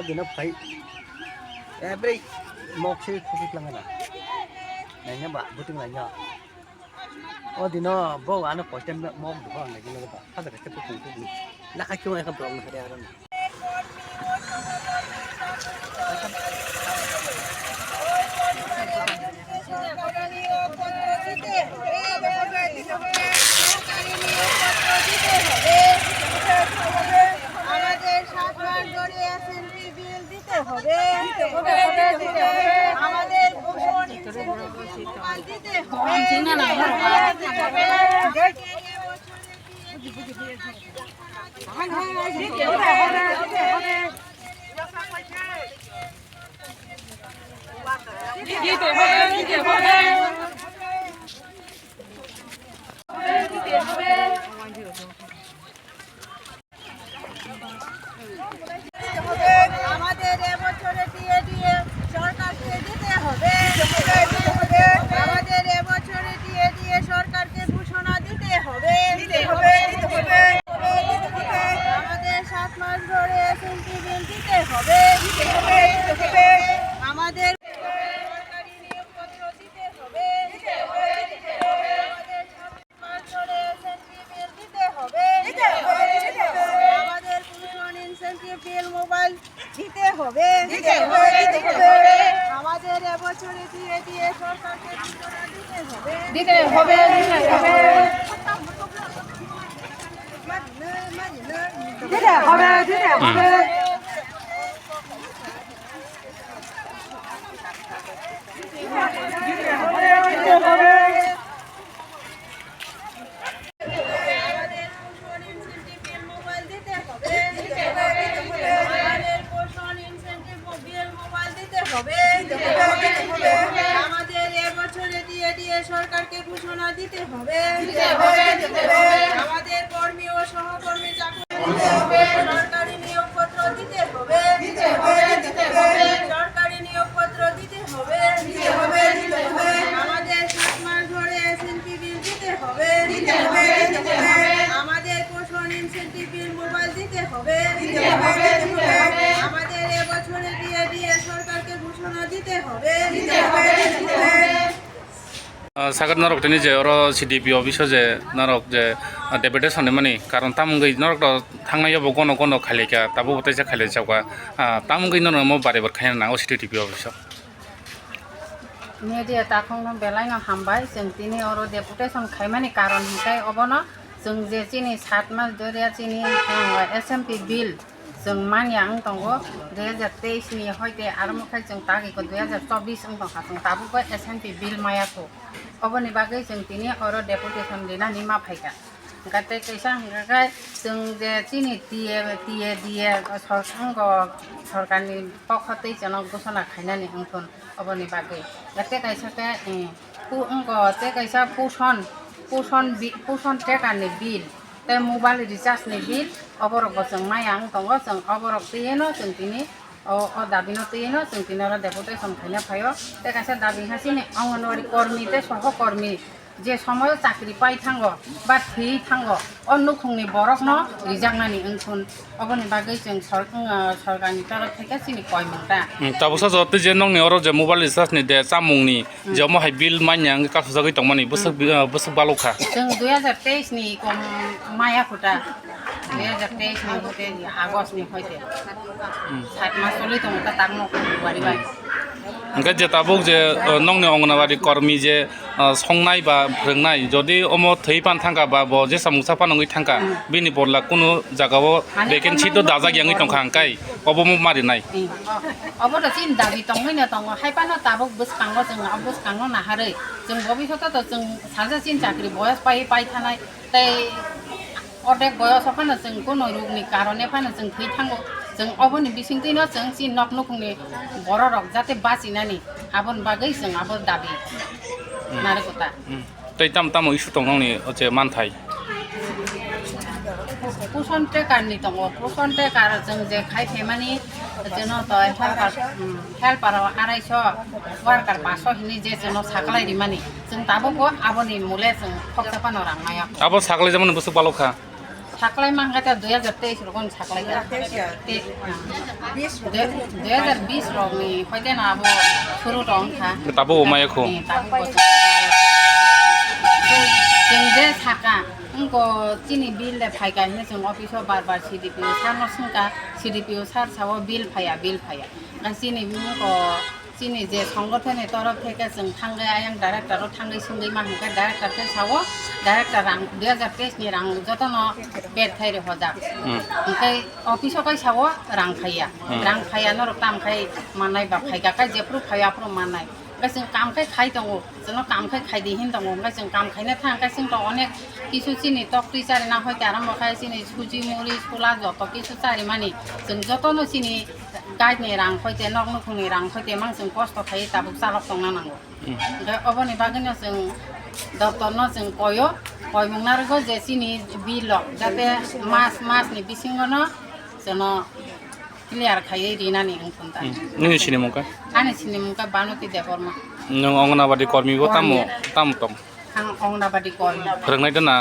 dino phải every một xe không biết lắm này nhá bạn bữa tiếng này nhá dino bao anh có chân mong được không này cái nó bạn phát được cái chất của mình là cái chỗ này không được phải đây আমাদের 7 মাস ধরে S&P বিল দিতে হবে আমাদের পোষণ দিতে আমাদের এবছরে দিয়ে সরকারকে দিতে হবে আমাদের এবছরে দিয়ে সরকারকে ঘোষণা দিতে হবে আমাদের 7 মাস ধরে এসএনপি বিল দিতে হবে আমাদের সরকারি নিয়োগপত্র দিতে হবে আমাদের 7 মাস ধরে এসএনপি বিল দিতে হবে আমাদের পুরন ইনসেনটিভ বিল মোবাইল দিতে হবে আমাদের এবছরে দিয়ে সরকারকে ঘোষণা দিতে হবে আমাদের পোষণ ইনসেনটিভ বিল মোবাইল দিতে হবে আমাদের পোষণ ইনসেনটিভ বিল মোবাইল দিতে হবে আমাদের এবছরে দিয়ে সরকারকে ঘোষণা দিতে হবে আমাদের কর্মী ও সহকর্মী চাকরি সরকারি নিয়োগপত্র দিতে হবে সরকারি নিয়োগপত্র দিতে হবে আমাদের 7 মাস ধরে এসএনপি বিল দিতে হবে আমাদের পোষণ ইনসেনটিভ বিল মোবাইল দিতে হবে আমাদের এবছরে দিয়ে সরকারকে ঘোষণা দিতে হবে sagat norok tini je oro CDP office je norok je deputation ni mani karon tamungi norok to thangnai yo gono gono khalika tabu botai je khale chawka tamungi norok mo bare bar khaina na o CDP office media takong no belai no hambai जों tini oro deputation khaimani karon hikai obono जों je chini 7 mas dore chini SMP bill जों मानिया tongo 2023 ni hoite armokai जों tagi ko 2024 ong tongka जों tabu ko SMP bill maya ko oboni bagai जों tini oro deputation lina ni ma phaika gate kaisa hingkai जों je chini tie सरकारनि पक्षतै जन घोषणा खाइनानि अंथन oboni bagai gate kaisa ke ongko te kaisa पोषण टेकानि bill ते mobile recharge नि bill अबरक जों मायां दङ जों अबरक तेनो जों तिनि ओ दाबिनो तेनो जों तिनरा डेपुटेशन खाइना फायो ते कासे दाबि हासिनि अंगनवाड़ी कर्मी ते सहकर्मी जे समय चाकरी पाइ थांगो बा थै थांगो अन्नु खुंनि बरक न रिजांनानि ओंथुन अबनि बागै जों सरकारनि तरफ थेके सिनि कयमंता tabusa jote je nong ni oro je mobile recharge ni de chamungni je mo hai bill manyang ka sujagi tongmani busuk balokha जों 2023 नि कम माया खुटा 2023 नि होते आगस्ट नि होते 7 मास चलि दङ त तांनो बारि बाइ ओंखाय जे tabuk je nong ni ongonawari kormi je songnai ba phrengnai jodi omo thei pan thangka ba bo je samungsa panongui thangka bini borla kuno jagao vacancy to dajak yangi tongkha angkai obomo marinai अब त चिन दाबी तंगैन तंग हाइपानो ताबक बसकांगो जों बसकांगो नाहारै जों भबिष्यत त जों साजा चिन चाकरी बयस पाइ थानाय तै अडेक बयस फानो जों कोनो रोगनि कारणे फानो जों थै थांगो जों अबनि बिसिंतिनो जों चिन नकनुखनि बर रक जाते बासिनानि आबन बागै जों आबो दाबी नारगता tei tam isu tongnong ni je manthai पोषण टेकारनि दङ पोषण टेकार जों जे खाइथेमानि जोंनो त हेल्पार 250 वार्कार 500 हिनि जे जोंनो साकलायरि मानि जों दाबो आबोनि मुले जों फक्सापानो रांनाया abo saklai jamon busuk balokha সাকলাই মাংখাটা 2023 রকম সাকলাই 2020 রকমনি হইতে না আবো শুরু রং খা তাবো মায়াখো তাবো जों जे साका उनको चिनी बिल ले फाइगासिनो जों अफिसाव बार CDPO सारनो सोंका CDPO सार सावो बिल फाया चिनी उनको चिनी जे संगठननि तरफ থেকে जों थांगै आयं डाइरेक्टरआव थांगै सोंगै माहिका डाइरेक्टरखौ सावो डाइरेक्टर रां 2023 नि रां जतनो पेड थाइरे हजाब ओमफ्राय अफिसाव सावो रां फाया न तामखाय मानाय बा फाइगाखाय जेफ्रु फायाफ्रु मानाय जों कामखाय खाय दङ जों कामखाय खायदि हिन दङ ओमफ्राय जों काम खायनो थांखाय जों अनेक কিছু চিনি তক্তি চারি না হইতে আরম্ভ খাই চিনি সুজি মুড়ি ছোলা যত কিছু চারি মানি जों যতনো চিনি গাইডনি রাং হইতে নক নকুনি রাং হইতে মান जों কষ্ট খাই তাবুক চালক দंना नांगौ ओमफ्राय अबनि बागैनो जों डक्टरनो जों कयमुंनारगो जे चिनि बिल जाते मासनि बिसिङनो जों क्लियार खायै रिनानि ओंखुनता नोंनि सिनेमुखा आनि सिनेमुखा बानुति देबरमा नों अंगनाबादि कर्मीबो ताम तम आं अंगनाबादि कर्मी फोरोंनाय दोना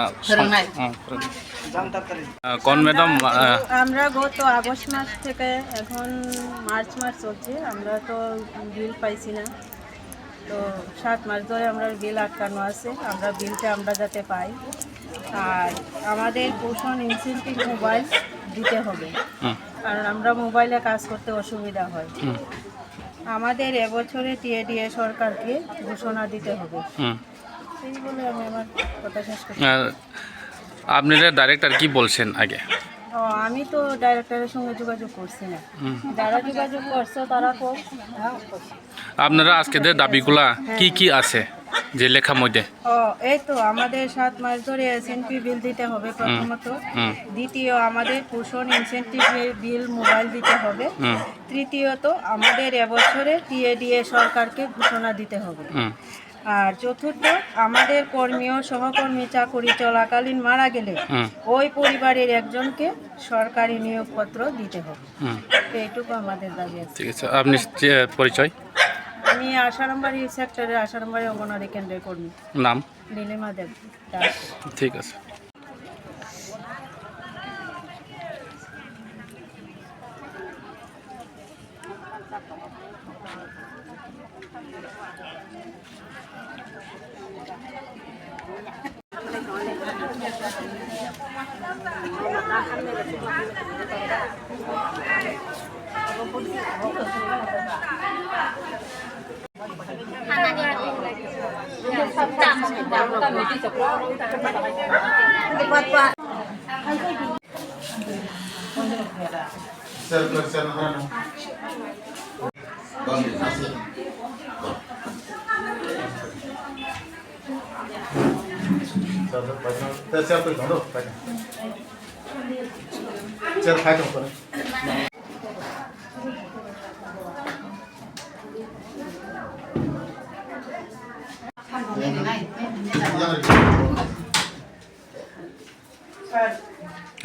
কোন ম্যাডাম আমরা গত আগস্ট মাস থেকে এখন মার্চ মাস চলছে আমরা তো বিল পাইছি না তো 7 মাস ধরে আমরা বিল আটকানো আছে আমরা বিলটা আমরা যাতে পাই আর আমাদের পোষণ ইনসেন্টিভ মোবাইল দিতে হবে কারণ আমরা মোবাইলে কাজ করতে অসুবিধা হয় আমাদের এবছরে টিএডিএ সরকারকে ঘোষণা দিতে হবে এই বলে আমি আমার কথা শেষ করছি আপনারা ডাইরেক্টর কি বলছেন আগে আমি তো ডাইরেক্টরের সঙ্গে যোগাযোগ করছি না যারা যোগাযোগ করছে তারা আপনারা আজকে যে দাবিগুলা কি আছে যে লেখা মধ্যে এই তো আমাদের 7 মাস ধরে এসএনপি বিল দিতে হবে প্রথমত দ্বিতীয় আমাদের পোষণ ইনসেন্টিভ বিল মোবাইল দিতে হবে তৃতীয়ত আমাদের এবছরে টিএডিএ সরকারকে ঘোষণা দিতে হবে আর চতুর্থ আমাদের কর্মী ও সহকর্মী চাকরি চলাকালীন মারা গেলে ওই পরিবারের একজনকে সরকারি নিয়োগপত্র দিতে হবে এইটুকু আমাদের দাবি আছে ঠিক আছে আপনি পরিচয় আমি আশারামবাড়ি সেক্টরের আশারামবাড়ি অঙ্গনওয়াড়ি কেন্দ্রের কর্মী নাম নীলিমা দেব দাস ঠিক আছে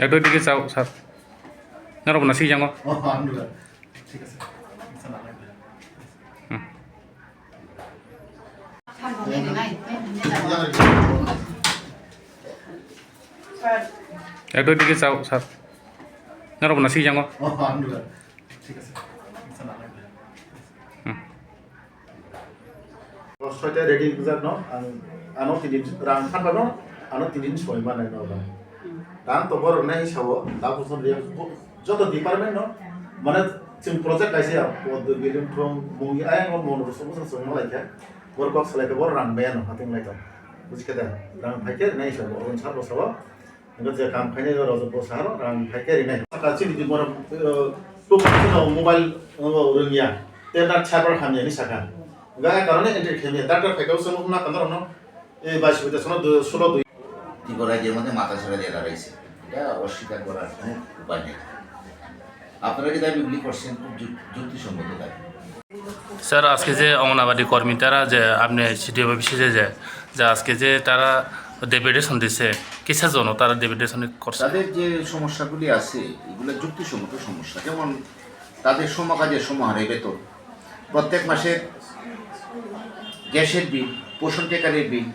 একটু দিকে যাও স্যার নরব না সিজাঙ্গ ঠিক আছে একটু দিকে যাও স্যার নরব না সিজাঙ্গ ঠিক আছে ছয়টা রেডি গুজার ন আনো তিন রান ফানবা ন আনো তিন ছয় মানে ন রান তো বড় নাই হিসাব তা বছর যত ডিপার্টমেন্ট ন মানে जों प्रजेक्ट गायसे बिल्डिं फ्रम मुंगी आय मन समस्या सोंनो लायके वर्कआउट सलायके बर रान बेन हाथिं लायका बुझिके रान फाइके नै सब अन साब सब नगद जे काम फाइने रज बसार रान फाइके नै का चिनि मोर तो मोबाइल रोंगिया तेना छाबर खामिया नि साका गा कारणे एंट्री खेमिया डाक्टर फाइकाव सोनो ना कंदर न ए बासिबे सोनो 16 2 ত্রিপুরাজ্যের মধ্যে মাথা ছেড়ে দিয়ে দাঁড়াইছে এটা অস্বীকার করার কোনো উপায় নেই আপনারা যে দাবিগুলি করছেন খুব যুক্তিসঙ্গত দাবি স্যার আজকে যে অঙ্গনাবাদী কর্মী তারা যে আপনি সিটি অফিসে যে আজকে যে তারা ডেপুটেশন দিচ্ছে কিসের জন্য তারা ডেপুটেশন করছে তাদের যে সমস্যাগুলি আছে এগুলো যুক্তিসঙ্গত সমস্যা যেমন তাদের সমকাজের সমাহারে বেতন প্রত্যেক মাসের গ্যাসের বিল পোষণ টেকারের বিল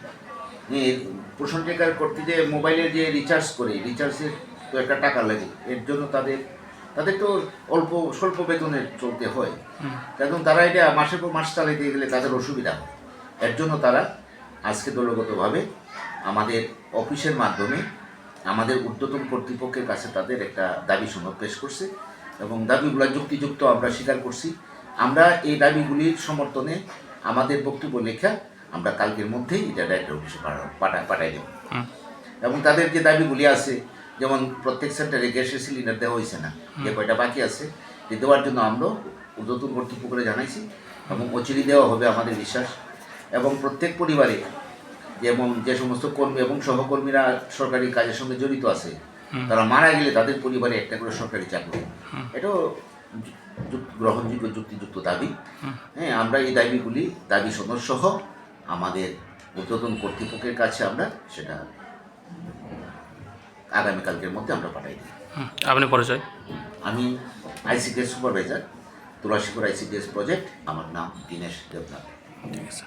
পোষণ টেকার করতে যে মোবাইলের যে রিচার্জ করে রিচার্জের তো একটা টাকা লাগে, এর জন্য তাদের তো স্বল্প বেতনে চলতে হয়, কারণ তারা এটা মাসের পর মাস চালাইতে গেলে তাদের অসুবিধা হয়। এর জন্য তারা আজকে দলগতভাবে আমাদের অফিসের মাধ্যমে আমাদের ঊর্ধ্বতন কর্তৃপক্ষের কাছে তাদের একটা দাবি সনদ পেশ করছে এবং দাবিগুলো যুক্তিযুক্ত আমরা স্বীকার করছি। আমরা এই দাবিগুলির সমর্থনে আমাদের বক্তব্য লেখা আমরা কালকের মধ্যেই এটা ডাইরেক্টর অফিসে পাঠাই দেব। এবং তাদের যে দাবিগুলি আছে, যেমন প্রত্যেক সেন্টারে গ্যাসের সিলিন্ডার দেওয়া হয়েছে না, যে কয়টা বাকি আছে যে দেওয়ার জন্য আমরা ঊর্ধ্বতন কর্তৃপক্ষকে জানাইছি এবং অচিরে দেওয়া হবে আমাদের বিশ্বাস। এবং প্রত্যেক পরিবারে যেমন যে সমস্ত কর্মী এবং সহকর্মীরা সরকারি কাজের সঙ্গে জড়িত আছে, তারা মারা গেলে তাদের পরিবারে একটা করে সরকারি চাকরি, এটাও গ্রহণযোগ্য যুক্তিযুক্ত দাবি। হ্যাঁ, আমরা এই দাবি সনদ সহ আমাদের ঊর্ধ্বতন কর্তৃপক্ষের কাছে আমরা সেটা আগামীকালকের মধ্যে আমরা পাঠাই দিই। আপনি পরিচয়? আমি আইসিডিএস সুপারভাইজার, তুলাসীপুর আইসিডিএস প্রজেক্ট। আমার নাম দীনেশ দেবনাথ। ঠিক আছে।